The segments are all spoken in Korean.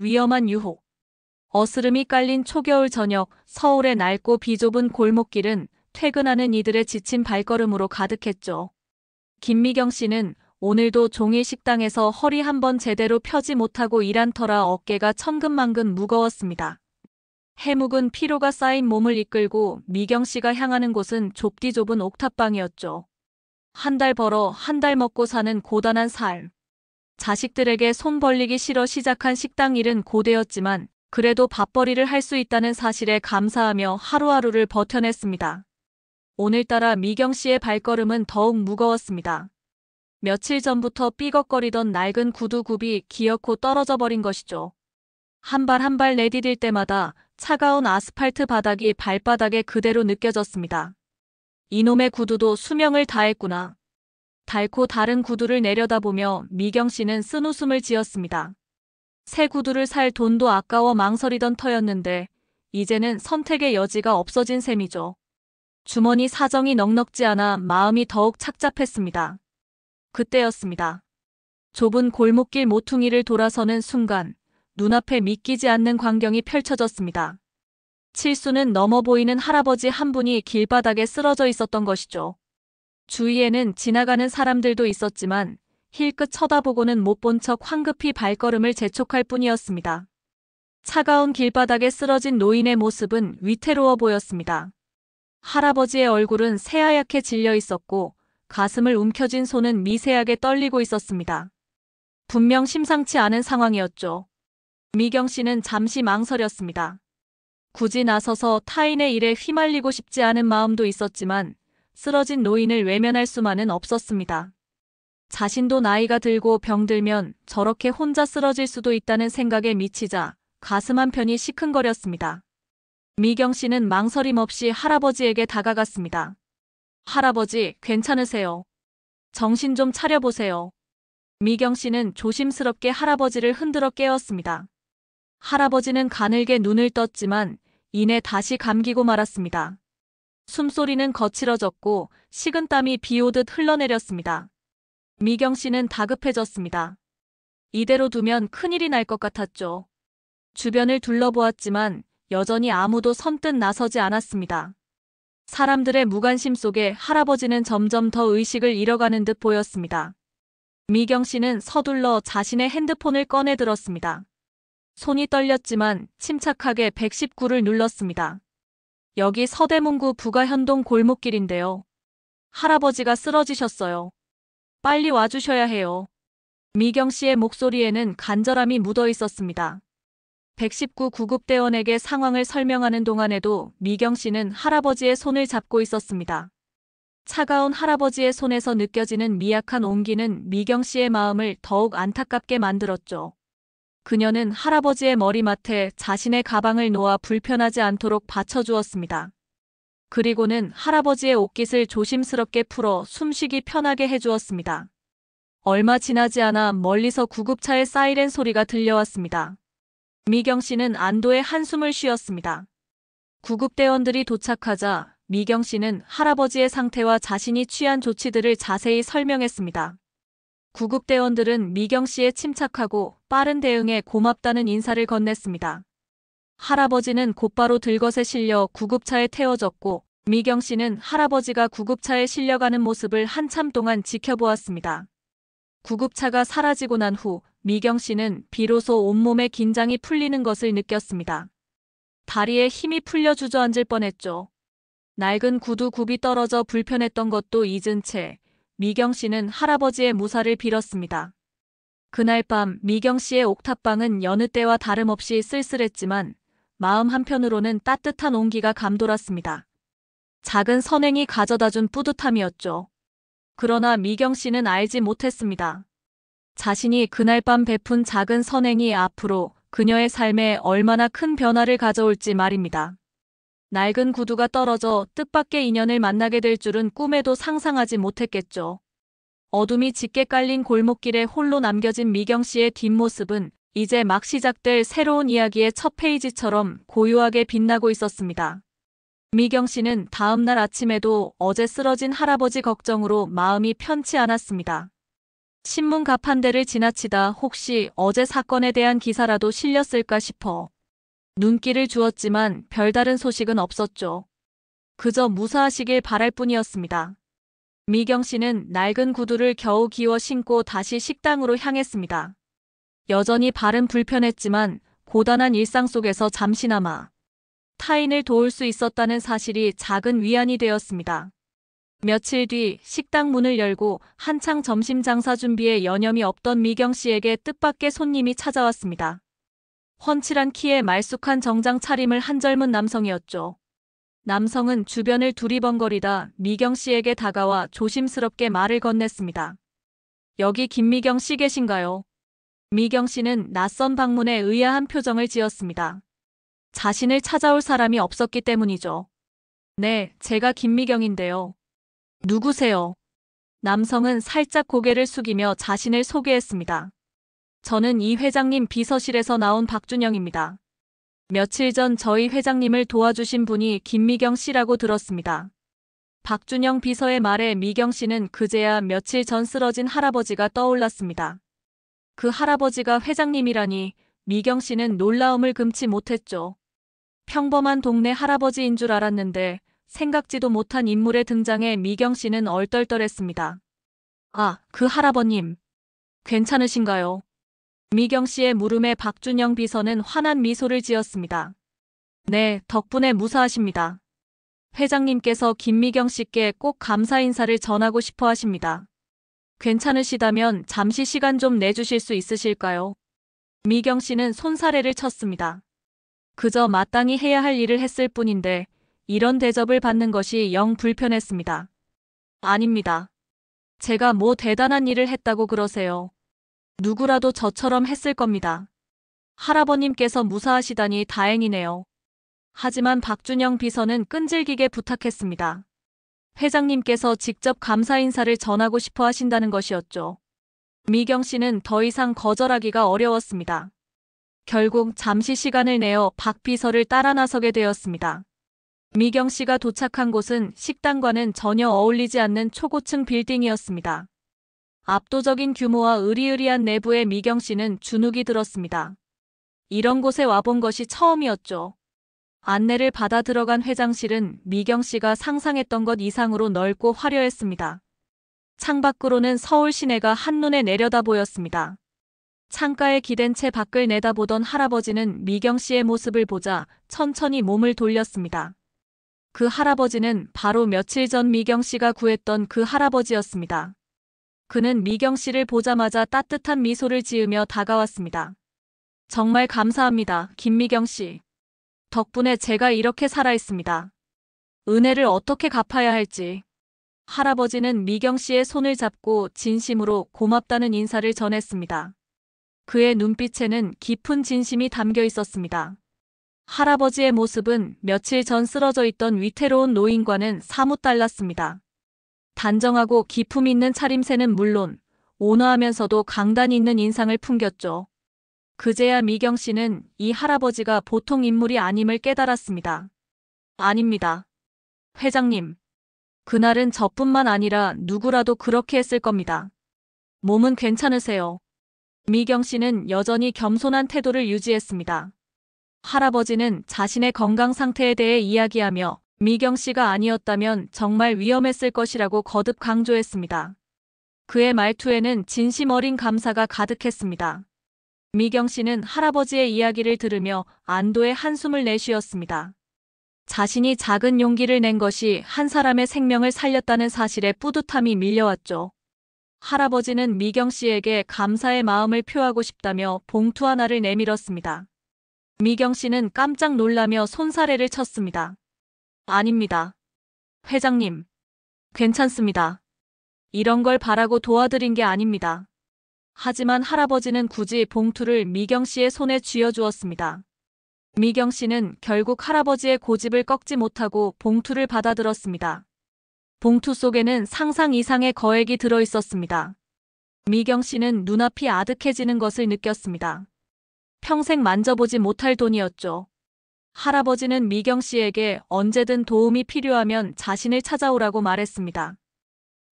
위험한 유혹. 어스름이 깔린 초겨울 저녁, 서울의 낡고 비좁은 골목길은 퇴근하는 이들의 지친 발걸음으로 가득했죠. 김미경 씨는 오늘도 종일 식당에서 허리 한번 제대로 펴지 못하고 일한 터라 어깨가 천근만근 무거웠습니다. 해묵은 피로가 쌓인 몸을 이끌고 미경 씨가 향하는 곳은 좁디 좁은 옥탑방이었죠. 한 달 벌어 한 달 먹고 사는 고단한 삶. 자식들에게 손 벌리기 싫어 시작한 식당 일은 고되었지만 그래도 밥벌이를 할 수 있다는 사실에 감사하며 하루하루를 버텨냈습니다. 오늘따라 미경 씨의 발걸음은 더욱 무거웠습니다. 며칠 전부터 삐걱거리던 낡은 구두굽이 기어코 떨어져 버린 것이죠. 한 발 한 발 내디딜 때마다 차가운 아스팔트 바닥이 발바닥에 그대로 느껴졌습니다. 이놈의 구두도 수명을 다했구나. 닳고 다른 구두를 내려다보며 미경 씨는 쓴웃음을 지었습니다. 새 구두를 살 돈도 아까워 망설이던 터였는데 이제는 선택의 여지가 없어진 셈이죠. 주머니 사정이 넉넉지 않아 마음이 더욱 착잡했습니다. 그때였습니다. 좁은 골목길 모퉁이를 돌아서는 순간 눈앞에 믿기지 않는 광경이 펼쳐졌습니다. 칠수는 넘어 보이는 할아버지 한 분이 길바닥에 쓰러져 있었던 것이죠. 주위에는 지나가는 사람들도 있었지만 힐끗 쳐다보고는 못 본 척 황급히 발걸음을 재촉할 뿐이었습니다. 차가운 길바닥에 쓰러진 노인의 모습은 위태로워 보였습니다. 할아버지의 얼굴은 새하얗게 질려 있었고 가슴을 움켜쥔 손은 미세하게 떨리고 있었습니다. 분명 심상치 않은 상황이었죠. 미경 씨는 잠시 망설였습니다. 굳이 나서서 타인의 일에 휘말리고 싶지 않은 마음도 있었지만 쓰러진 노인을 외면할 수만은 없었습니다. 자신도 나이가 들고 병들면 저렇게 혼자 쓰러질 수도 있다는 생각에 미치자 가슴 한편이 시큰거렸습니다. 미경 씨는 망설임 없이 할아버지에게 다가갔습니다. 할아버지, 괜찮으세요? 정신 좀 차려보세요. 미경 씨는 조심스럽게 할아버지를 흔들어 깨웠습니다. 할아버지는 가늘게 눈을 떴지만 이내 다시 감기고 말았습니다. 숨소리는 거칠어졌고 식은땀이 비오듯 흘러내렸습니다. 미경 씨는 다급해졌습니다. 이대로 두면 큰일이 날 것 같았죠. 주변을 둘러보았지만 여전히 아무도 선뜻 나서지 않았습니다. 사람들의 무관심 속에 할아버지는 점점 더 의식을 잃어가는 듯 보였습니다. 미경 씨는 서둘러 자신의 핸드폰을 꺼내 들었습니다. 손이 떨렸지만 침착하게 119를 눌렀습니다. 여기 서대문구 부가현동 골목길인데요. 할아버지가 쓰러지셨어요. 빨리 와주셔야 해요. 미경 씨의 목소리에는 간절함이 묻어 있었습니다. 119 구급대원에게 상황을 설명하는 동안에도 미경 씨는 할아버지의 손을 잡고 있었습니다. 차가운 할아버지의 손에서 느껴지는 미약한 온기는 미경 씨의 마음을 더욱 안타깝게 만들었죠. 그녀는 할아버지의 머리맡에 자신의 가방을 놓아 불편하지 않도록 받쳐주었습니다. 그리고는 할아버지의 옷깃을 조심스럽게 풀어 숨쉬기 편하게 해주었습니다. 얼마 지나지 않아 멀리서 구급차의 사이렌 소리가 들려왔습니다. 미경 씨는 안도의 한숨을 쉬었습니다. 구급대원들이 도착하자 미경 씨는 할아버지의 상태와 자신이 취한 조치들을 자세히 설명했습니다. 구급대원들은 미경 씨의 침착하고 빠른 대응에 고맙다는 인사를 건넸습니다. 할아버지는 곧바로 들것에 실려 구급차에 태워졌고 미경 씨는 할아버지가 구급차에 실려가는 모습을 한참 동안 지켜보았습니다. 구급차가 사라지고 난 후 미경 씨는 비로소 온몸의 긴장이 풀리는 것을 느꼈습니다. 다리에 힘이 풀려 주저앉을 뻔했죠. 낡은 구두 굽이 떨어져 불편했던 것도 잊은 채 미경 씨는 할아버지의 무사를 빌었습니다. 그날 밤 미경 씨의 옥탑방은 여느 때와 다름없이 쓸쓸했지만 마음 한편으로는 따뜻한 온기가 감돌았습니다. 작은 선행이 가져다준 뿌듯함이었죠. 그러나 미경 씨는 알지 못했습니다. 자신이 그날 밤 베푼 작은 선행이 앞으로 그녀의 삶에 얼마나 큰 변화를 가져올지 말입니다. 낡은 구두가 떨어져 뜻밖의 인연을 만나게 될 줄은 꿈에도 상상하지 못했겠죠. 어둠이 짙게 깔린 골목길에 홀로 남겨진 미경 씨의 뒷모습은 이제 막 시작될 새로운 이야기의 첫 페이지처럼 고요하게 빛나고 있었습니다. 미경 씨는 다음 날 아침에도 어제 쓰러진 할아버지 걱정으로 마음이 편치 않았습니다. 신문 가판대를 지나치다 혹시 어제 사건에 대한 기사라도 실렸을까 싶어 눈길을 주었지만 별다른 소식은 없었죠. 그저 무사하시길 바랄 뿐이었습니다. 미경 씨는 낡은 구두를 겨우 기워 신고 다시 식당으로 향했습니다. 여전히 발은 불편했지만 고단한 일상 속에서 잠시나마 타인을 도울 수 있었다는 사실이 작은 위안이 되었습니다. 며칠 뒤 식당 문을 열고 한창 점심 장사 준비에 여념이 없던 미경 씨에게 뜻밖의 손님이 찾아왔습니다. 훤칠한 키에 말쑥한 정장 차림을 한 젊은 남성이었죠. 남성은 주변을 두리번거리다 미경 씨에게 다가와 조심스럽게 말을 건넸습니다. 여기 김미경 씨 계신가요? 미경 씨는 낯선 방문에 의아한 표정을 지었습니다. 자신을 찾아올 사람이 없었기 때문이죠. 네, 제가 김미경인데요. 누구세요? 남성은 살짝 고개를 숙이며 자신을 소개했습니다. 저는 이 회장님 비서실에서 나온 박준영입니다. 며칠 전 저희 회장님을 도와주신 분이 김미경 씨라고 들었습니다. 박준영 비서의 말에 미경 씨는 그제야 며칠 전 쓰러진 할아버지가 떠올랐습니다. 그 할아버지가 회장님이라니 미경 씨는 놀라움을 금치 못했죠. 평범한 동네 할아버지인 줄 알았는데 생각지도 못한 인물의 등장에 미경 씨는 얼떨떨했습니다. 아, 그 할아버님. 괜찮으신가요? 미경 씨의 물음에 박준영 비서는 환한 미소를 지었습니다. 네, 덕분에 무사하십니다. 회장님께서 김미경 씨께 꼭 감사 인사를 전하고 싶어 하십니다. 괜찮으시다면 잠시 시간 좀 내주실 수 있으실까요? 미경 씨는 손사래를 쳤습니다. 그저 마땅히 해야 할 일을 했을 뿐인데 이런 대접을 받는 것이 영 불편했습니다. 아닙니다. 제가 뭐 대단한 일을 했다고 그러세요. 누구라도 저처럼 했을 겁니다. 할아버님께서 무사하시다니 다행이네요. 하지만 박준영 비서는 끈질기게 부탁했습니다. 회장님께서 직접 감사 인사를 전하고 싶어 하신다는 것이었죠. 미경 씨는 더 이상 거절하기가 어려웠습니다. 결국 잠시 시간을 내어 박 비서를 따라 나서게 되었습니다. 미경 씨가 도착한 곳은 식당과는 전혀 어울리지 않는 초고층 빌딩이었습니다. 압도적인 규모와 으리으리한 내부에 미경 씨는 주눅이 들었습니다. 이런 곳에 와본 것이 처음이었죠. 안내를 받아 들어간 회장실은 미경 씨가 상상했던 것 이상으로 넓고 화려했습니다. 창밖으로는 서울 시내가 한눈에 내려다 보였습니다. 창가에 기댄 채 밖을 내다보던 할아버지는 미경 씨의 모습을 보자 천천히 몸을 돌렸습니다. 그 할아버지는 바로 며칠 전 미경 씨가 구했던 그 할아버지였습니다. 그는 미경 씨를 보자마자 따뜻한 미소를 지으며 다가왔습니다. 정말 감사합니다, 김미경 씨. 덕분에 제가 이렇게 살아있습니다. 은혜를 어떻게 갚아야 할지. 할아버지는 미경 씨의 손을 잡고 진심으로 고맙다는 인사를 전했습니다. 그의 눈빛에는 깊은 진심이 담겨 있었습니다. 할아버지의 모습은 며칠 전 쓰러져 있던 위태로운 노인과는 사뭇 달랐습니다. 단정하고 기품 있는 차림새는 물론 온화하면서도 강단 있는 인상을 풍겼죠. 그제야 미경 씨는 이 할아버지가 보통 인물이 아님을 깨달았습니다. 아닙니다. 회장님. 그날은 저뿐만 아니라 누구라도 그렇게 했을 겁니다. 몸은 괜찮으세요? 미경 씨는 여전히 겸손한 태도를 유지했습니다. 할아버지는 자신의 건강 상태에 대해 이야기하며 미경 씨가 아니었다면 정말 위험했을 것이라고 거듭 강조했습니다. 그의 말투에는 진심 어린 감사가 가득했습니다. 미경 씨는 할아버지의 이야기를 들으며 안도의 한숨을 내쉬었습니다. 자신이 작은 용기를 낸 것이 한 사람의 생명을 살렸다는 사실에 뿌듯함이 밀려왔죠. 할아버지는 미경 씨에게 감사의 마음을 표하고 싶다며 봉투 하나를 내밀었습니다. 미경 씨는 깜짝 놀라며 손사래를 쳤습니다. 아닙니다. 회장님. 괜찮습니다. 이런 걸 바라고 도와드린 게 아닙니다. 하지만 할아버지는 굳이 봉투를 미경 씨의 손에 쥐어주었습니다. 미경 씨는 결국 할아버지의 고집을 꺾지 못하고 봉투를 받아들었습니다. 봉투 속에는 상상 이상의 거액이 들어있었습니다. 미경 씨는 눈앞이 아득해지는 것을 느꼈습니다. 평생 만져보지 못할 돈이었죠. 할아버지는 미경 씨에게 언제든 도움이 필요하면 자신을 찾아오라고 말했습니다.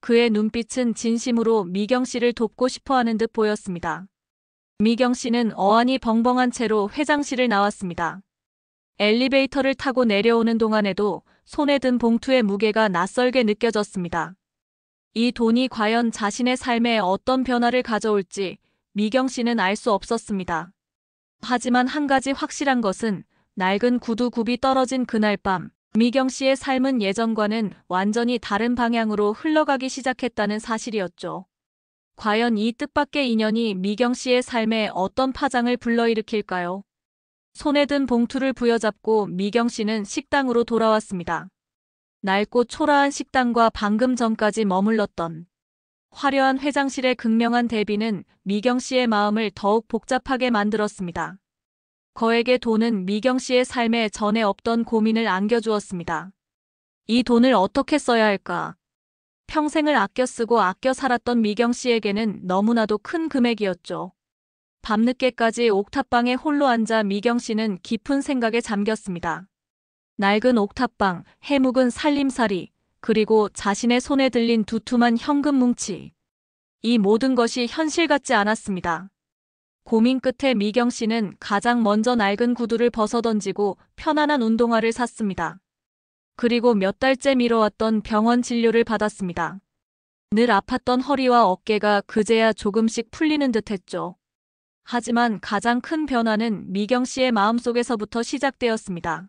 그의 눈빛은 진심으로 미경 씨를 돕고 싶어하는 듯 보였습니다. 미경 씨는 어안이 벙벙한 채로 회장실을 나왔습니다. 엘리베이터를 타고 내려오는 동안에도 손에 든 봉투의 무게가 낯설게 느껴졌습니다. 이 돈이 과연 자신의 삶에 어떤 변화를 가져올지 미경 씨는 알 수 없었습니다. 하지만 한 가지 확실한 것은 낡은 구두 굽이 떨어진 그날 밤, 미경 씨의 삶은 예전과는 완전히 다른 방향으로 흘러가기 시작했다는 사실이었죠. 과연 이 뜻밖의 인연이 미경 씨의 삶에 어떤 파장을 불러일으킬까요? 손에 든 봉투를 부여잡고 미경 씨는 식당으로 돌아왔습니다. 낡고 초라한 식당과 방금 전까지 머물렀던 화려한 회장실의 극명한 대비는 미경 씨의 마음을 더욱 복잡하게 만들었습니다. 거액의 돈은 미경 씨의 삶에 전에 없던 고민을 안겨주었습니다. 이 돈을 어떻게 써야 할까? 평생을 아껴 쓰고 아껴 살았던 미경 씨에게는 너무나도 큰 금액이었죠. 밤늦게까지 옥탑방에 홀로 앉아 미경 씨는 깊은 생각에 잠겼습니다. 낡은 옥탑방, 해묵은 살림살이, 그리고 자신의 손에 들린 두툼한 현금 뭉치. 이 모든 것이 현실 같지 않았습니다. 고민 끝에 미경 씨는 가장 먼저 낡은 구두를 벗어던지고 편안한 운동화를 샀습니다. 그리고 몇 달째 미뤄왔던 병원 진료를 받았습니다. 늘 아팠던 허리와 어깨가 그제야 조금씩 풀리는 듯했죠. 하지만 가장 큰 변화는 미경 씨의 마음속에서부터 시작되었습니다.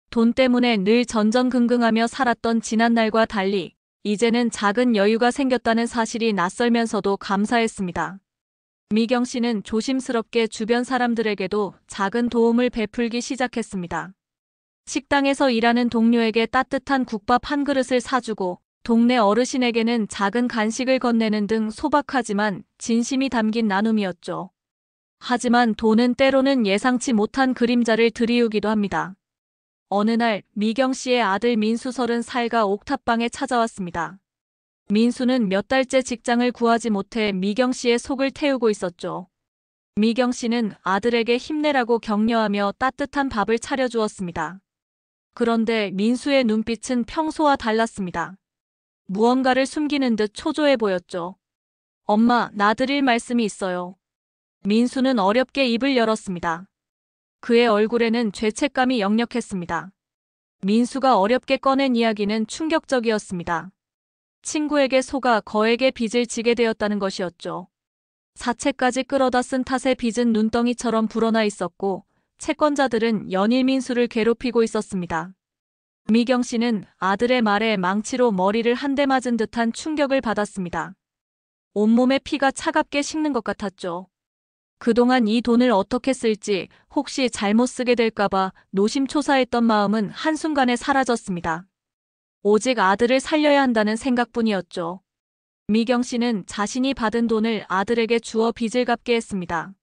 돈 때문에 늘 전전긍긍하며 살았던 지난날과 달리 이제는 작은 여유가 생겼다는 사실이 낯설면서도 감사했습니다. 미경 씨는 조심스럽게 주변 사람들에게도 작은 도움을 베풀기 시작했습니다. 식당에서 일하는 동료에게 따뜻한 국밥 한 그릇을 사주고 동네 어르신에게는 작은 간식을 건네는 등 소박하지만 진심이 담긴 나눔이었죠. 하지만 돈은 때로는 예상치 못한 그림자를 들이우기도 합니다. 어느 날 미경 씨의 아들 민수 30살가 옥탑방에 찾아왔습니다. 민수는 몇 달째 직장을 구하지 못해 미경 씨의 속을 태우고 있었죠. 미경 씨는 아들에게 힘내라고 격려하며 따뜻한 밥을 차려주었습니다. 그런데 민수의 눈빛은 평소와 달랐습니다. 무언가를 숨기는 듯 초조해 보였죠. 엄마, 나 드릴 말씀이 있어요. 민수는 어렵게 입을 열었습니다. 그의 얼굴에는 죄책감이 역력했습니다. 민수가 어렵게 꺼낸 이야기는 충격적이었습니다. 친구에게 속아 거액의 빚을 지게 되었다는 것이었죠. 사채까지 끌어다 쓴 탓에 빚은 눈덩이처럼 불어나 있었고 채권자들은 연일 민수를 괴롭히고 있었습니다. 미경 씨는 아들의 말에 망치로 머리를 한 대 맞은 듯한 충격을 받았습니다. 온몸에 피가 차갑게 식는 것 같았죠. 그동안 이 돈을 어떻게 쓸지 혹시 잘못 쓰게 될까봐 노심초사했던 마음은 한순간에 사라졌습니다. 오직 아들을 살려야 한다는 생각뿐이었죠. 미경 씨는 자신이 받은 돈을 아들에게 주어 빚을 갚게 했습니다.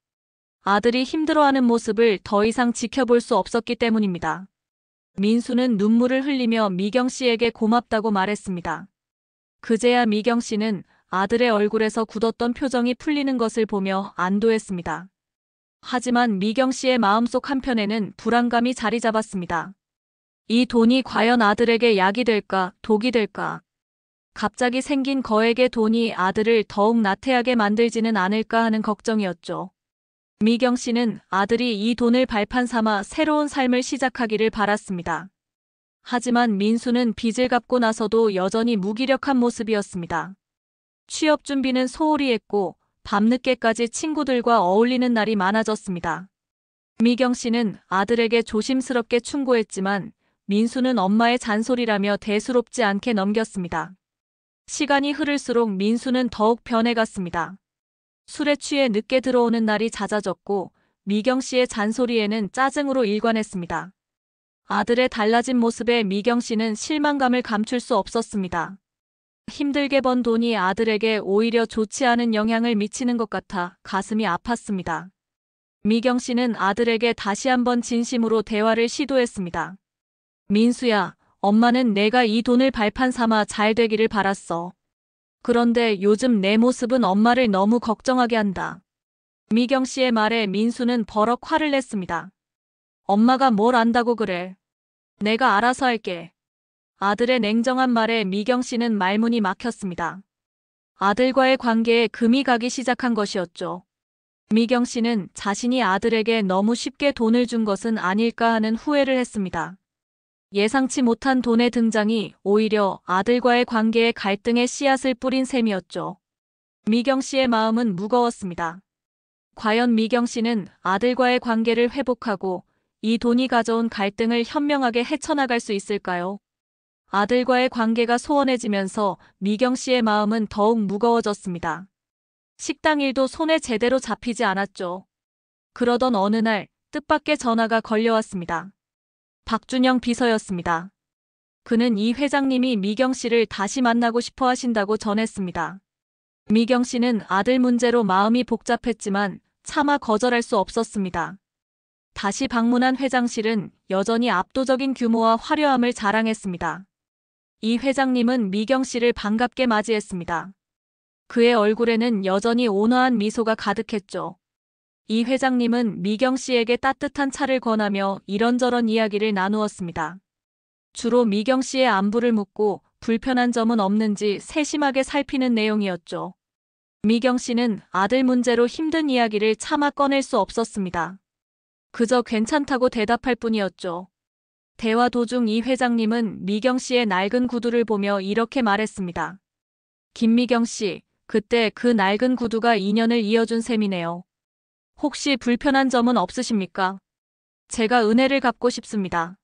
아들이 힘들어하는 모습을 더 이상 지켜볼 수 없었기 때문입니다. 민수는 눈물을 흘리며 미경 씨에게 고맙다고 말했습니다. 그제야 미경 씨는 아들의 얼굴에서 굳었던 표정이 풀리는 것을 보며 안도했습니다. 하지만 미경 씨의 마음속 한편에는 불안감이 자리 잡았습니다. 이 돈이 과연 아들에게 약이 될까, 독이 될까? 갑자기 생긴 거액의 돈이 아들을 더욱 나태하게 만들지는 않을까 하는 걱정이었죠. 미경 씨는 아들이 이 돈을 발판 삼아 새로운 삶을 시작하기를 바랐습니다. 하지만 민수는 빚을 갚고 나서도 여전히 무기력한 모습이었습니다. 취업 준비는 소홀히 했고 밤늦게까지 친구들과 어울리는 날이 많아졌습니다. 미경 씨는 아들에게 조심스럽게 충고했지만 민수는 엄마의 잔소리라며 대수롭지 않게 넘겼습니다. 시간이 흐를수록 민수는 더욱 변해갔습니다. 술에 취해 늦게 들어오는 날이 잦아졌고 미경 씨의 잔소리에는 짜증으로 일관했습니다. 아들의 달라진 모습에 미경 씨는 실망감을 감출 수 없었습니다. 힘들게 번 돈이 아들에게 오히려 좋지 않은 영향을 미치는 것 같아 가슴이 아팠습니다. 미경 씨는 아들에게 다시 한번 진심으로 대화를 시도했습니다. 민수야, 엄마는 내가 이 돈을 발판 삼아 잘 되기를 바랐어. 그런데 요즘 내 모습은 엄마를 너무 걱정하게 한다. 미경 씨의 말에 민수는 버럭 화를 냈습니다. 엄마가 뭘 안다고 그래. 내가 알아서 할게. 아들의 냉정한 말에 미경 씨는 말문이 막혔습니다. 아들과의 관계에 금이 가기 시작한 것이었죠. 미경 씨는 자신이 아들에게 너무 쉽게 돈을 준 것은 아닐까 하는 후회를 했습니다. 예상치 못한 돈의 등장이 오히려 아들과의 관계에 갈등의 씨앗을 뿌린 셈이었죠. 미경 씨의 마음은 무거웠습니다. 과연 미경 씨는 아들과의 관계를 회복하고 이 돈이 가져온 갈등을 현명하게 헤쳐나갈 수 있을까요? 아들과의 관계가 소원해지면서 미경 씨의 마음은 더욱 무거워졌습니다. 식당 일도 손에 제대로 잡히지 않았죠. 그러던 어느 날 뜻밖의 전화가 걸려왔습니다. 박준영 비서였습니다. 그는 이 회장님이 미경 씨를 다시 만나고 싶어 하신다고 전했습니다. 미경 씨는 아들 문제로 마음이 복잡했지만 차마 거절할 수 없었습니다. 다시 방문한 회장실은 여전히 압도적인 규모와 화려함을 자랑했습니다. 이 회장님은 미경 씨를 반갑게 맞이했습니다. 그의 얼굴에는 여전히 온화한 미소가 가득했죠. 이 회장님은 미경 씨에게 따뜻한 차를 권하며 이런저런 이야기를 나누었습니다. 주로 미경 씨의 안부를 묻고 불편한 점은 없는지 세심하게 살피는 내용이었죠. 미경 씨는 아들 문제로 힘든 이야기를 차마 꺼낼 수 없었습니다. 그저 괜찮다고 대답할 뿐이었죠. 대화 도중 이 회장님은 미경 씨의 낡은 구두를 보며 이렇게 말했습니다. 김미경 씨, 그때 그 낡은 구두가 인연을 이어준 셈이네요. 혹시 불편한 점은 없으십니까? 제가 은혜를 갚고 싶습니다.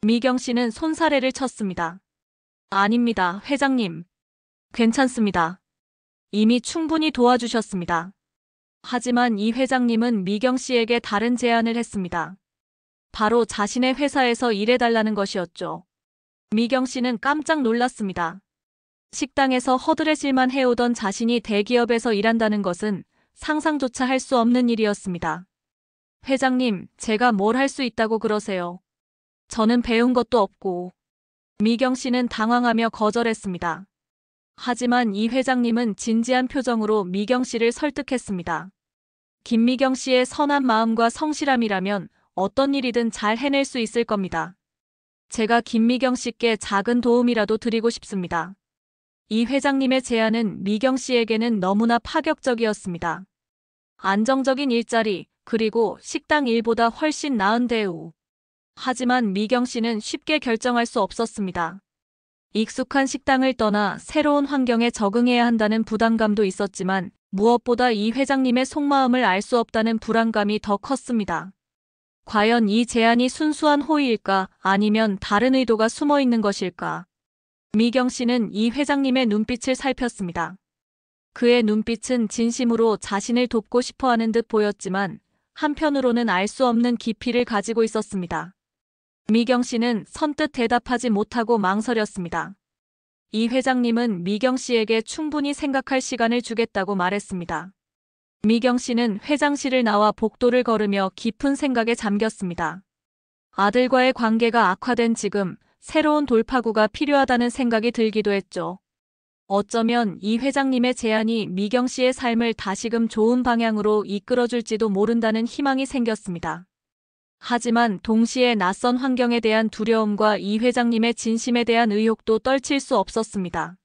미경 씨는 손사래를 쳤습니다. 아닙니다, 회장님. 괜찮습니다. 이미 충분히 도와주셨습니다. 하지만 이 회장님은 미경 씨에게 다른 제안을 했습니다. 바로 자신의 회사에서 일해달라는 것이었죠. 미경 씨는 깜짝 놀랐습니다. 식당에서 허드렛일만 해오던 자신이 대기업에서 일한다는 것은 상상조차 할 수 없는 일이었습니다. 회장님, 제가 뭘 할 수 있다고 그러세요? 저는 배운 것도 없고. 미경 씨는 당황하며 거절했습니다. 하지만 이 회장님은 진지한 표정으로 미경 씨를 설득했습니다. 김미경 씨의 선한 마음과 성실함이라면 어떤 일이든 잘 해낼 수 있을 겁니다. 제가 김미경 씨께 작은 도움이라도 드리고 싶습니다. 이 회장님의 제안은 미경 씨에게는 너무나 파격적이었습니다. 안정적인 일자리, 그리고 식당 일보다 훨씬 나은 대우. 하지만 미경 씨는 쉽게 결정할 수 없었습니다. 익숙한 식당을 떠나 새로운 환경에 적응해야 한다는 부담감도 있었지만 무엇보다 이 회장님의 속마음을 알 수 없다는 불안감이 더 컸습니다. 과연 이 제안이 순수한 호의일까 아니면 다른 의도가 숨어 있는 것일까? 미경 씨는 이 회장님의 눈빛을 살폈습니다. 그의 눈빛은 진심으로 자신을 돕고 싶어 하는 듯 보였지만 한편으로는 알 수 없는 깊이를 가지고 있었습니다. 미경 씨는 선뜻 대답하지 못하고 망설였습니다. 이 회장님은 미경 씨에게 충분히 생각할 시간을 주겠다고 말했습니다. 미경 씨는 회장실을 나와 복도를 걸으며 깊은 생각에 잠겼습니다. 아들과의 관계가 악화된 지금 새로운 돌파구가 필요하다는 생각이 들기도 했죠. 어쩌면 이 회장님의 제안이 미경 씨의 삶을 다시금 좋은 방향으로 이끌어줄지도 모른다는 희망이 생겼습니다. 하지만 동시에 낯선 환경에 대한 두려움과 이 회장님의 진심에 대한 의혹도 떨칠 수 없었습니다.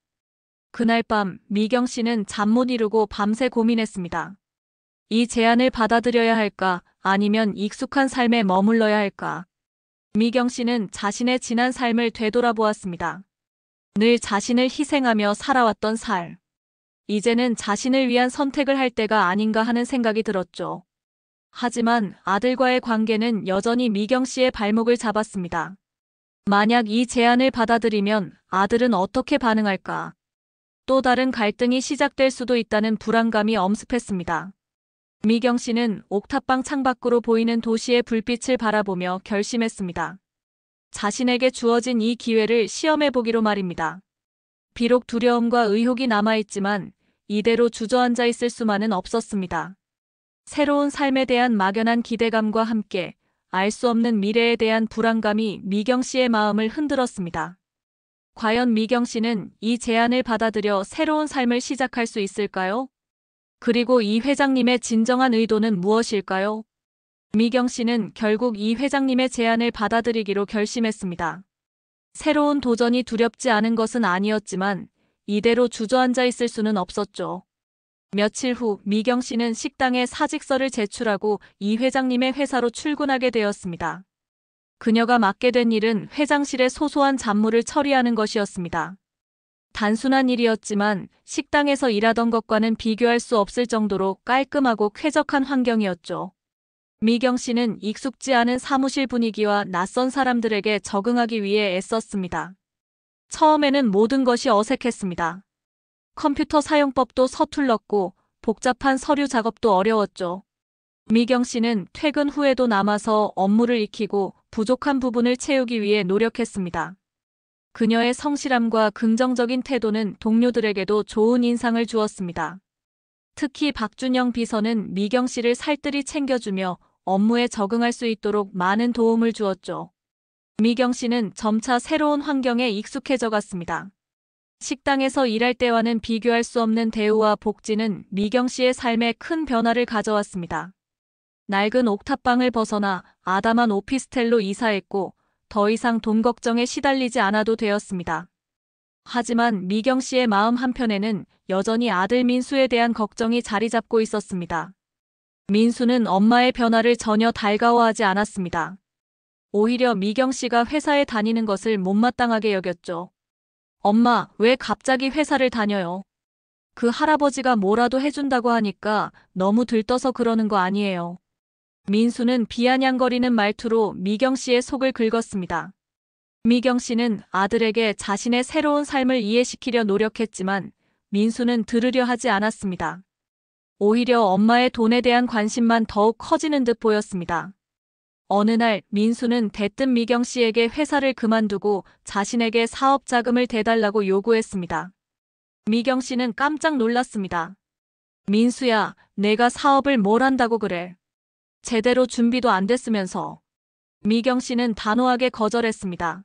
그날 밤 미경 씨는 잠 못 이루고 밤새 고민했습니다. 이 제안을 받아들여야 할까 아니면 익숙한 삶에 머물러야 할까. 미경 씨는 자신의 지난 삶을 되돌아보았습니다. 늘 자신을 희생하며 살아왔던 삶. 이제는 자신을 위한 선택을 할 때가 아닌가 하는 생각이 들었죠. 하지만 아들과의 관계는 여전히 미경 씨의 발목을 잡았습니다. 만약 이 제안을 받아들이면 아들은 어떻게 반응할까? 또 다른 갈등이 시작될 수도 있다는 불안감이 엄습했습니다. 미경 씨는 옥탑방 창밖으로 보이는 도시의 불빛을 바라보며 결심했습니다. 자신에게 주어진 이 기회를 시험해보기로 말입니다. 비록 두려움과 의혹이 남아있지만 이대로 주저앉아 있을 수만은 없었습니다. 새로운 삶에 대한 막연한 기대감과 함께 알 수 없는 미래에 대한 불안감이 미경 씨의 마음을 흔들었습니다. 과연 미경 씨는 이 제안을 받아들여 새로운 삶을 시작할 수 있을까요? 그리고 이 회장님의 진정한 의도는 무엇일까요? 미경 씨는 결국 이 회장님의 제안을 받아들이기로 결심했습니다. 새로운 도전이 두렵지 않은 것은 아니었지만 이대로 주저앉아 있을 수는 없었죠. 며칠 후 미경 씨는 식당에 사직서를 제출하고 이 회장님의 회사로 출근하게 되었습니다. 그녀가 맡게 된 일은 회장실의 소소한 잡무를 처리하는 것이었습니다. 단순한 일이었지만 식당에서 일하던 것과는 비교할 수 없을 정도로 깔끔하고 쾌적한 환경이었죠. 미경 씨는 익숙지 않은 사무실 분위기와 낯선 사람들에게 적응하기 위해 애썼습니다. 처음에는 모든 것이 어색했습니다. 컴퓨터 사용법도 서툴렀고 복잡한 서류 작업도 어려웠죠. 미경 씨는 퇴근 후에도 남아서 업무를 익히고 부족한 부분을 채우기 위해 노력했습니다. 그녀의 성실함과 긍정적인 태도는 동료들에게도 좋은 인상을 주었습니다. 특히 박준영 비서는 미경 씨를 살뜰히 챙겨주며 업무에 적응할 수 있도록 많은 도움을 주었죠. 미경 씨는 점차 새로운 환경에 익숙해져 갔습니다. 식당에서 일할 때와는 비교할 수 없는 대우와 복지는 미경 씨의 삶에 큰 변화를 가져왔습니다. 낡은 옥탑방을 벗어나 아담한 오피스텔로 이사했고 더 이상 돈 걱정에 시달리지 않아도 되었습니다. 하지만 미경 씨의 마음 한편에는 여전히 아들 민수에 대한 걱정이 자리 잡고 있었습니다. 민수는 엄마의 변화를 전혀 달가워하지 않았습니다. 오히려 미경 씨가 회사에 다니는 것을 못마땅하게 여겼죠. 엄마, 왜 갑자기 회사를 다녀요? 그 할아버지가 뭐라도 해준다고 하니까 너무 들떠서 그러는 거 아니에요. 민수는 비아냥거리는 말투로 미경 씨의 속을 긁었습니다. 미경 씨는 아들에게 자신의 새로운 삶을 이해시키려 노력했지만 민수는 들으려 하지 않았습니다. 오히려 엄마의 돈에 대한 관심만 더욱 커지는 듯 보였습니다. 어느 날 민수는 대뜸 미경 씨에게 회사를 그만두고 자신에게 사업 자금을 대달라고 요구했습니다. 미경 씨는 깜짝 놀랐습니다. 민수야, 내가 사업을 뭘 한다고 그래? 제대로 준비도 안 됐으면서. 미경 씨는 단호하게 거절했습니다.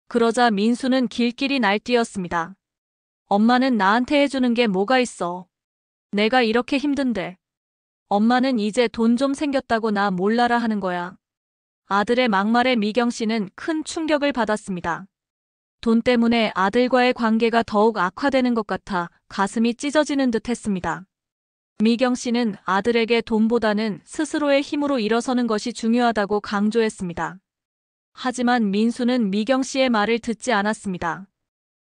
그러자 민수는 길길이 날뛰었습니다. 엄마는 나한테 해주는 게 뭐가 있어? 내가 이렇게 힘든데. 엄마는 이제 돈 좀 생겼다고 나 몰라라 하는 거야. 아들의 막말에 미경 씨는 큰 충격을 받았습니다. 돈 때문에 아들과의 관계가 더욱 악화되는 것 같아 가슴이 찢어지는 듯 했습니다. 미경 씨는 아들에게 돈보다는 스스로의 힘으로 일어서는 것이 중요하다고 강조했습니다. 하지만 민수는 미경 씨의 말을 듣지 않았습니다.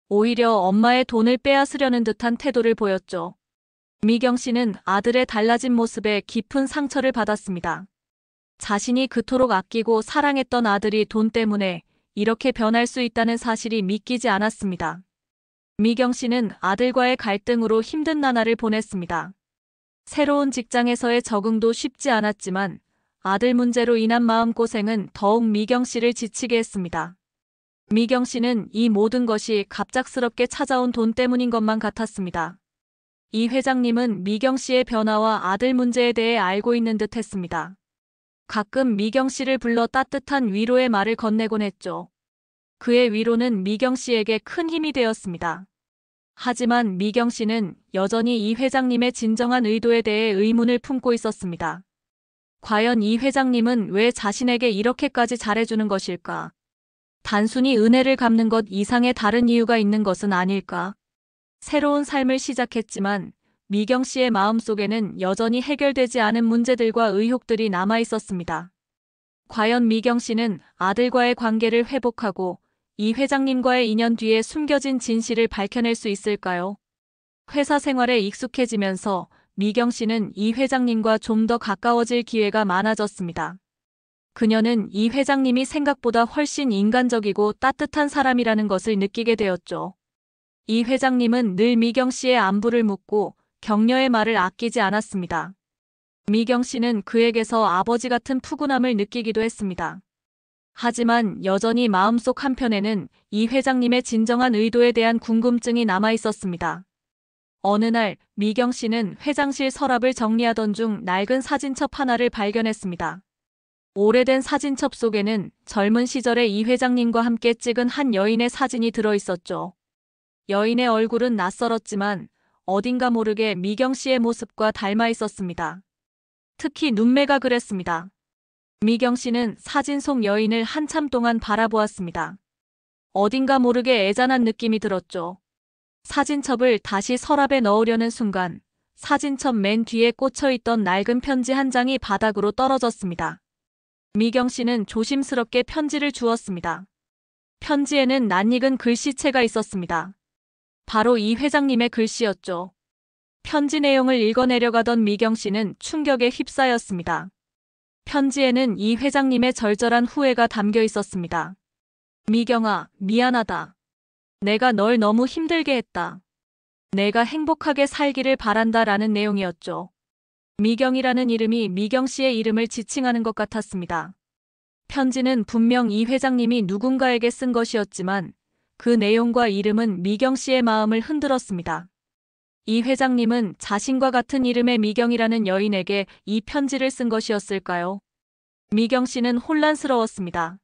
오히려 엄마의 돈을 빼앗으려는 듯한 태도를 보였죠. 미경 씨는 아들의 달라진 모습에 깊은 상처를 받았습니다. 자신이 그토록 아끼고 사랑했던 아들이 돈 때문에 이렇게 변할 수 있다는 사실이 믿기지 않았습니다. 미경 씨는 아들과의 갈등으로 힘든 나날을 보냈습니다. 새로운 직장에서의 적응도 쉽지 않았지만 아들 문제로 인한 마음고생은 더욱 미경 씨를 지치게 했습니다. 미경 씨는 이 모든 것이 갑작스럽게 찾아온 돈 때문인 것만 같았습니다. 이 회장님은 미경 씨의 변화와 아들 문제에 대해 알고 있는 듯 했습니다. 가끔 미경 씨를 불러 따뜻한 위로의 말을 건네곤 했죠. 그의 위로는 미경 씨에게 큰 힘이 되었습니다. 하지만 미경 씨는 여전히 이 회장님의 진정한 의도에 대해 의문을 품고 있었습니다. 과연 이 회장님은 왜 자신에게 이렇게까지 잘해주는 것일까? 단순히 은혜를 갚는 것 이상의 다른 이유가 있는 것은 아닐까? 새로운 삶을 시작했지만 미경 씨의 마음속에는 여전히 해결되지 않은 문제들과 의혹들이 남아 있었습니다. 과연 미경 씨는 아들과의 관계를 회복하고 이 회장님과의 인연 뒤에 숨겨진 진실을 밝혀낼 수 있을까요? 회사 생활에 익숙해지면서 미경 씨는 이 회장님과 좀 더 가까워질 기회가 많아졌습니다. 그녀는 이 회장님이 생각보다 훨씬 인간적이고 따뜻한 사람이라는 것을 느끼게 되었죠. 이 회장님은 늘 미경 씨의 안부를 묻고 격려의 말을 아끼지 않았습니다. 미경 씨는 그에게서 아버지 같은 푸근함을 느끼기도 했습니다. 하지만 여전히 마음속 한편에는 이 회장님의 진정한 의도에 대한 궁금증이 남아 있었습니다. 어느 날 미경 씨는 회장실 서랍을 정리하던 중 낡은 사진첩 하나를 발견했습니다. 오래된 사진첩 속에는 젊은 시절에 이 회장님과 함께 찍은 한 여인의 사진이 들어 있었죠. 여인의 얼굴은 낯설었지만 어딘가 모르게 미경 씨의 모습과 닮아 있었습니다. 특히 눈매가 그랬습니다. 미경 씨는 사진 속 여인을 한참 동안 바라보았습니다. 어딘가 모르게 애잔한 느낌이 들었죠. 사진첩을 다시 서랍에 넣으려는 순간 사진첩 맨 뒤에 꽂혀있던 낡은 편지 한 장이 바닥으로 떨어졌습니다. 미경 씨는 조심스럽게 편지를 주었습니다. 편지에는 낯익은 글씨체가 있었습니다. 바로 이 회장님의 글씨였죠. 편지 내용을 읽어내려가던 미경 씨는 충격에 휩싸였습니다. 편지에는 이 회장님의 절절한 후회가 담겨 있었습니다. 미경아, 미안하다. 내가 널 너무 힘들게 했다. 내가 행복하게 살기를 바란다 라는 내용이었죠. 미경이라는 이름이 미경 씨의 이름을 지칭하는 것 같았습니다. 편지는 분명 이 회장님이 누군가에게 쓴 것이었지만 그 내용과 이름은 미경 씨의 마음을 흔들었습니다. 이 회장님은 자신과 같은 이름의 미경이라는 여인에게 이 편지를 쓴 것이었을까요? 미경 씨는 혼란스러웠습니다.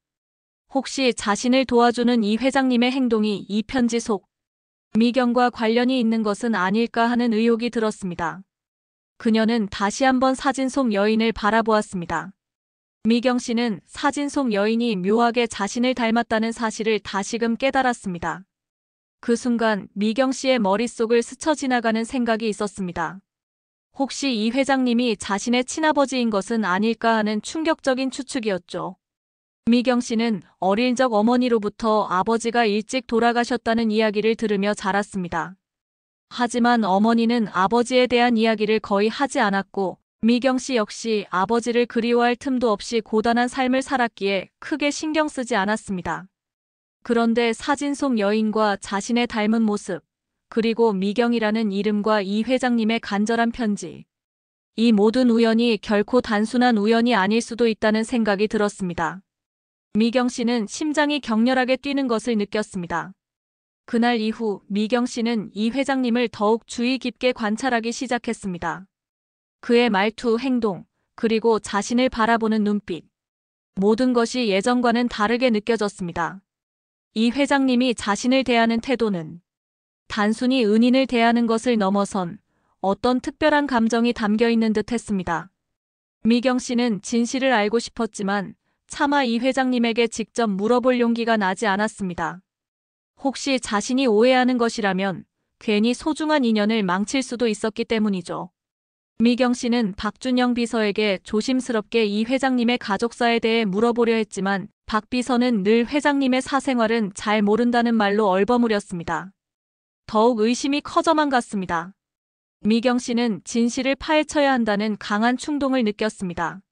혹시 자신을 도와주는 이 회장님의 행동이 이 편지 속 미경과 관련이 있는 것은 아닐까 하는 의혹이 들었습니다. 그녀는 다시 한번 사진 속 여인을 바라보았습니다. 미경 씨는 사진 속 여인이 묘하게 자신을 닮았다는 사실을 다시금 깨달았습니다. 그 순간 미경 씨의 머릿속을 스쳐 지나가는 생각이 있었습니다. 혹시 이 회장님이 자신의 친아버지인 것은 아닐까 하는 충격적인 추측이었죠. 미경 씨는 어릴 적 어머니로부터 아버지가 일찍 돌아가셨다는 이야기를 들으며 자랐습니다. 하지만 어머니는 아버지에 대한 이야기를 거의 하지 않았고 미경 씨 역시 아버지를 그리워할 틈도 없이 고단한 삶을 살았기에 크게 신경 쓰지 않았습니다. 그런데 사진 속 여인과 자신의 닮은 모습, 그리고 미경이라는 이름과 이 회장님의 간절한 편지. 이 모든 우연이 결코 단순한 우연이 아닐 수도 있다는 생각이 들었습니다. 미경 씨는 심장이 격렬하게 뛰는 것을 느꼈습니다. 그날 이후 미경 씨는 이 회장님을 더욱 주의 깊게 관찰하기 시작했습니다. 그의 말투, 행동, 그리고 자신을 바라보는 눈빛. 모든 것이 예전과는 다르게 느껴졌습니다. 이 회장님이 자신을 대하는 태도는 단순히 은인을 대하는 것을 넘어선 어떤 특별한 감정이 담겨 있는 듯 했습니다. 미경 씨는 진실을 알고 싶었지만 차마 이 회장님에게 직접 물어볼 용기가 나지 않았습니다. 혹시 자신이 오해하는 것이라면 괜히 소중한 인연을 망칠 수도 있었기 때문이죠. 미경 씨는 박준영 비서에게 조심스럽게 이 회장님의 가족사에 대해 물어보려 했지만 박 비서는 늘 회장님의 사생활은 잘 모른다는 말로 얼버무렸습니다. 더욱 의심이 커져만 갔습니다. 미경 씨는 진실을 파헤쳐야 한다는 강한 충동을 느꼈습니다.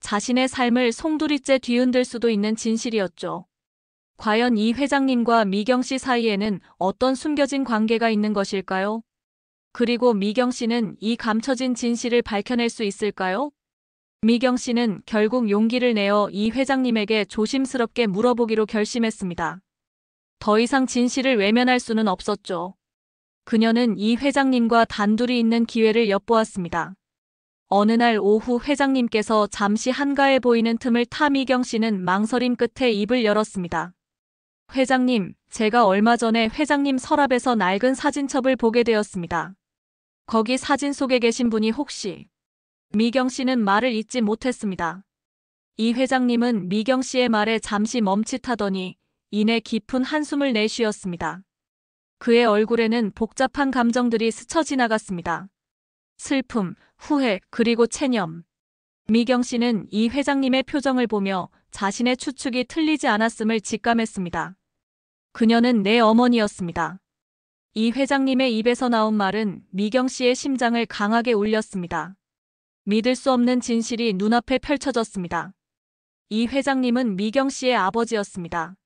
자신의 삶을 송두리째 뒤흔들 수도 있는 진실이었죠. 과연 이 회장님과 미경 씨 사이에는 어떤 숨겨진 관계가 있는 것일까요? 그리고 미경 씨는 이 감춰진 진실을 밝혀낼 수 있을까요? 미경 씨는 결국 용기를 내어 이 회장님에게 조심스럽게 물어보기로 결심했습니다. 더 이상 진실을 외면할 수는 없었죠. 그녀는 이 회장님과 단둘이 있는 기회를 엿보았습니다. 어느 날 오후 회장님께서 잠시 한가해 보이는 틈을 타 미경 씨는 망설임 끝에 입을 열었습니다. 회장님, 제가 얼마 전에 회장님 서랍에서 낡은 사진첩을 보게 되었습니다. 거기 사진 속에 계신 분이 혹시... 미경 씨는 말을 잇지 못했습니다. 이 회장님은 미경 씨의 말에 잠시 멈칫하더니 이내 깊은 한숨을 내쉬었습니다. 그의 얼굴에는 복잡한 감정들이 스쳐 지나갔습니다. 슬픔, 후회, 그리고 체념. 미경 씨는 이 회장님의 표정을 보며 자신의 추측이 틀리지 않았음을 직감했습니다. 그녀는 내 어머니였습니다. 이 회장님의 입에서 나온 말은 미경 씨의 심장을 강하게 울렸습니다. 믿을 수 없는 진실이 눈앞에 펼쳐졌습니다. 이 회장님은 미경 씨의 아버지였습니다.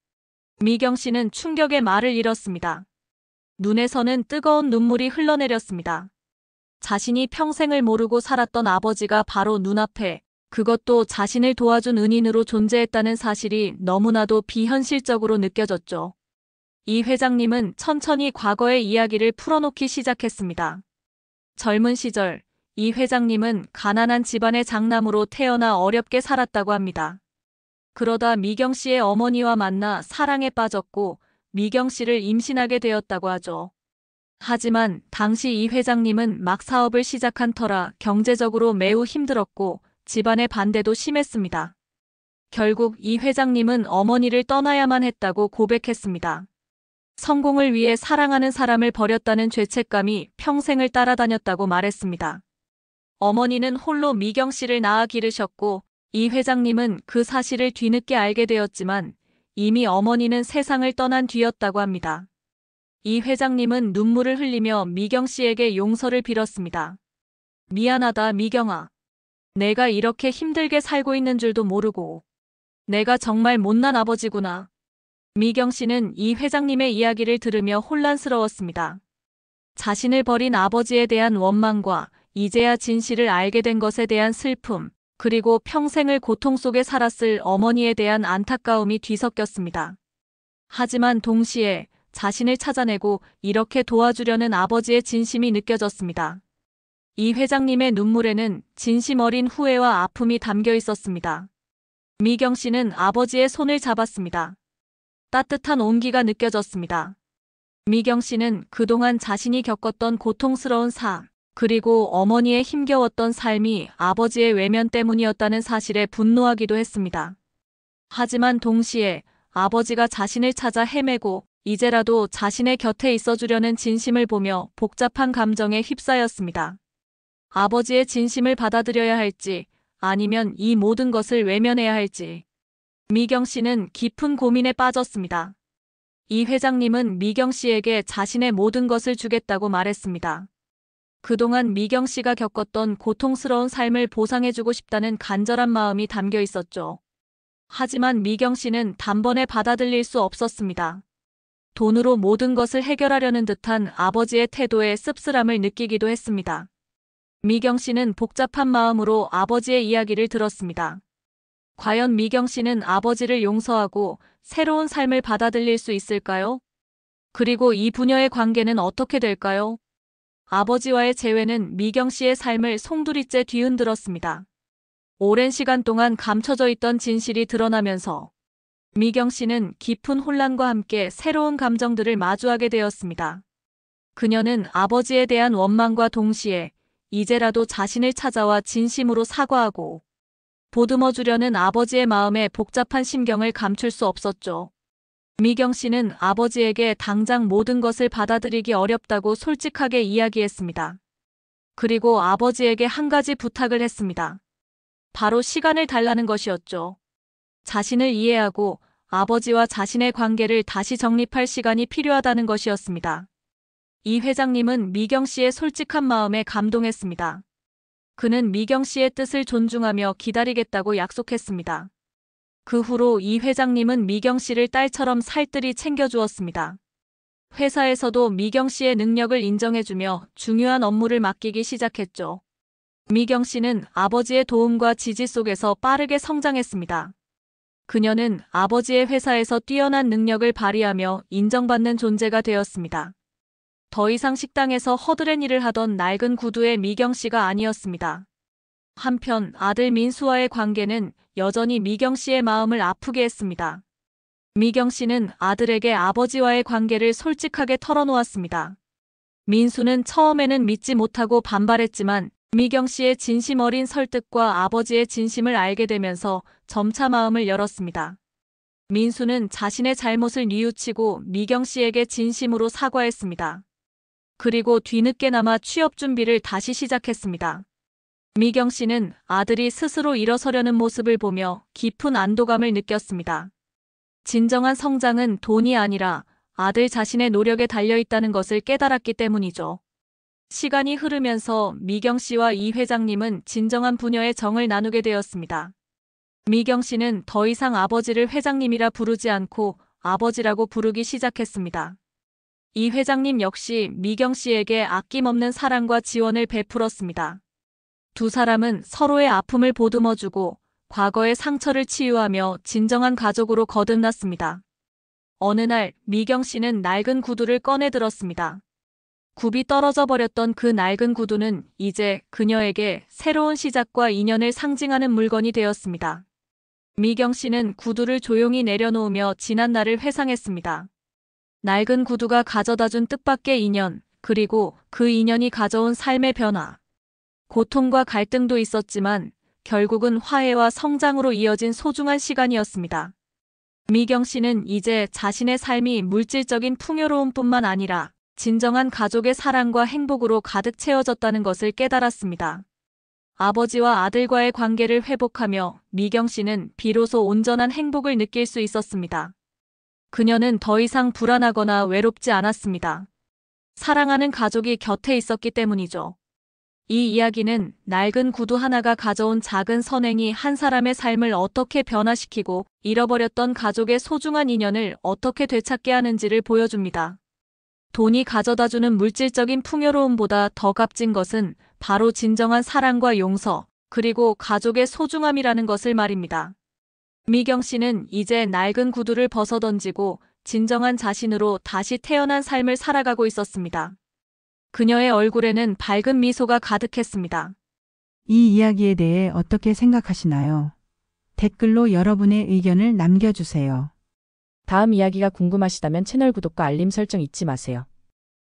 미경 씨는 충격의 말을 잃었습니다. 눈에서는 뜨거운 눈물이 흘러내렸습니다. 자신이 평생을 모르고 살았던 아버지가 바로 눈앞에, 그것도 자신을 도와준 은인으로 존재했다는 사실이 너무나도 비현실적으로 느껴졌죠. 이 회장님은 천천히 과거의 이야기를 풀어놓기 시작했습니다. 젊은 시절, 이 회장님은 가난한 집안의 장남으로 태어나 어렵게 살았다고 합니다. 그러다 미경 씨의 어머니와 만나 사랑에 빠졌고 미경 씨를 임신하게 되었다고 하죠. 하지만 당시 이 회장님은 막 사업을 시작한 터라 경제적으로 매우 힘들었고 집안의 반대도 심했습니다. 결국 이 회장님은 어머니를 떠나야만 했다고 고백했습니다. 성공을 위해 사랑하는 사람을 버렸다는 죄책감이 평생을 따라다녔다고 말했습니다. 어머니는 홀로 미경 씨를 낳아 기르셨고 이 회장님은 그 사실을 뒤늦게 알게 되었지만 이미 어머니는 세상을 떠난 뒤였다고 합니다. 이 회장님은 눈물을 흘리며 미경 씨에게 용서를 빌었습니다. 미안하다, 미경아. 내가 이렇게 힘들게 살고 있는 줄도 모르고. 내가 정말 못난 아버지구나. 미경 씨는 이 회장님의 이야기를 들으며 혼란스러웠습니다. 자신을 버린 아버지에 대한 원망과 이제야 진실을 알게 된 것에 대한 슬픔, 그리고 평생을 고통 속에 살았을 어머니에 대한 안타까움이 뒤섞였습니다. 하지만 동시에 자신을 찾아내고 이렇게 도와주려는 아버지의 진심이 느껴졌습니다. 이 회장님의 눈물에는 진심 어린 후회와 아픔이 담겨 있었습니다. 미경 씨는 아버지의 손을 잡았습니다. 따뜻한 온기가 느껴졌습니다. 미경 씨는 그동안 자신이 겪었던 고통스러운 삶, 그리고 어머니의 힘겨웠던 삶이 아버지의 외면 때문이었다는 사실에 분노하기도 했습니다. 하지만 동시에 아버지가 자신을 찾아 헤매고 이제라도 자신의 곁에 있어주려는 진심을 보며 복잡한 감정에 휩싸였습니다. 아버지의 진심을 받아들여야 할지 아니면 이 모든 것을 외면해야 할지. 미경 씨는 깊은 고민에 빠졌습니다. 이 회장님은 미경 씨에게 자신의 모든 것을 주겠다고 말했습니다. 그동안 미경 씨가 겪었던 고통스러운 삶을 보상해주고 싶다는 간절한 마음이 담겨 있었죠. 하지만 미경 씨는 단번에 받아들일 수 없었습니다. 돈으로 모든 것을 해결하려는 듯한 아버지의 태도에 씁쓸함을 느끼기도 했습니다. 미경 씨는 복잡한 마음으로 아버지의 이야기를 들었습니다. 과연 미경 씨는 아버지를 용서하고 새로운 삶을 받아들일 수 있을까요? 그리고 이 부녀의 관계는 어떻게 될까요? 아버지와의 재회는 미경 씨의 삶을 송두리째 뒤흔들었습니다. 오랜 시간 동안 감춰져 있던 진실이 드러나면서 미경 씨는 깊은 혼란과 함께 새로운 감정들을 마주하게 되었습니다. 그녀는 아버지에 대한 원망과 동시에 이제라도 자신을 찾아와 진심으로 사과하고 보듬어 주려는 아버지의 마음에 복잡한 심경을 감출 수 없었죠. 미경 씨는 아버지에게 당장 모든 것을 받아들이기 어렵다고 솔직하게 이야기했습니다. 그리고 아버지에게 한 가지 부탁을 했습니다. 바로 시간을 달라는 것이었죠. 자신을 이해하고 아버지와 자신의 관계를 다시 정립할 시간이 필요하다는 것이었습니다. 이 회장님은 미경 씨의 솔직한 마음에 감동했습니다. 그는 미경 씨의 뜻을 존중하며 기다리겠다고 약속했습니다. 그 후로 이 회장님은 미경 씨를 딸처럼 살뜰히 챙겨주었습니다. 회사에서도 미경 씨의 능력을 인정해주며 중요한 업무를 맡기기 시작했죠. 미경 씨는 아버지의 도움과 지지 속에서 빠르게 성장했습니다. 그녀는 아버지의 회사에서 뛰어난 능력을 발휘하며 인정받는 존재가 되었습니다. 더 이상 식당에서 허드렛 일을 하던 낡은 구두의 미경 씨가 아니었습니다. 한편 아들 민수와의 관계는 여전히 미경 씨의 마음을 아프게 했습니다. 미경 씨는 아들에게 아버지와의 관계를 솔직하게 털어놓았습니다. 민수는 처음에는 믿지 못하고 반발했지만 미경 씨의 진심 어린 설득과 아버지의 진심을 알게 되면서 점차 마음을 열었습니다. 민수는 자신의 잘못을 뉘우치고 미경 씨에게 진심으로 사과했습니다. 그리고 뒤늦게나마 취업 준비를 다시 시작했습니다. 미경 씨는 아들이 스스로 일어서려는 모습을 보며 깊은 안도감을 느꼈습니다. 진정한 성장은 돈이 아니라 아들 자신의 노력에 달려있다는 것을 깨달았기 때문이죠. 시간이 흐르면서 미경 씨와 이 회장님은 진정한 부녀의 정을 나누게 되었습니다. 미경 씨는 더 이상 아버지를 회장님이라 부르지 않고 아버지라고 부르기 시작했습니다. 이 회장님 역시 미경 씨에게 아낌없는 사랑과 지원을 베풀었습니다. 두 사람은 서로의 아픔을 보듬어주고 과거의 상처를 치유하며 진정한 가족으로 거듭났습니다. 어느 날 미경 씨는 낡은 구두를 꺼내 들었습니다. 굽이 떨어져 버렸던 그 낡은 구두는 이제 그녀에게 새로운 시작과 인연을 상징하는 물건이 되었습니다. 미경 씨는 구두를 조용히 내려놓으며 지난 날을 회상했습니다. 낡은 구두가 가져다준 뜻밖의 인연, 그리고 그 인연이 가져온 삶의 변화. 고통과 갈등도 있었지만 결국은 화해와 성장으로 이어진 소중한 시간이었습니다. 미경 씨는 이제 자신의 삶이 물질적인 풍요로움뿐만 아니라 진정한 가족의 사랑과 행복으로 가득 채워졌다는 것을 깨달았습니다. 아버지와 아들과의 관계를 회복하며 미경 씨는 비로소 온전한 행복을 느낄 수 있었습니다. 그녀는 더 이상 불안하거나 외롭지 않았습니다. 사랑하는 가족이 곁에 있었기 때문이죠. 이 이야기는 낡은 구두 하나가 가져온 작은 선행이 한 사람의 삶을 어떻게 변화시키고 잃어버렸던 가족의 소중한 인연을 어떻게 되찾게 하는지를 보여줍니다. 돈이 가져다주는 물질적인 풍요로움보다 더 값진 것은 바로 진정한 사랑과 용서, 그리고 가족의 소중함이라는 것을 말입니다. 미경 씨는 이제 낡은 구두를 벗어던지고 진정한 자신으로 다시 태어난 삶을 살아가고 있었습니다. 그녀의 얼굴에는 밝은 미소가 가득했습니다. 이 이야기에 대해 어떻게 생각하시나요? 댓글로 여러분의 의견을 남겨주세요. 다음 이야기가 궁금하시다면 채널 구독과 알림 설정 잊지 마세요.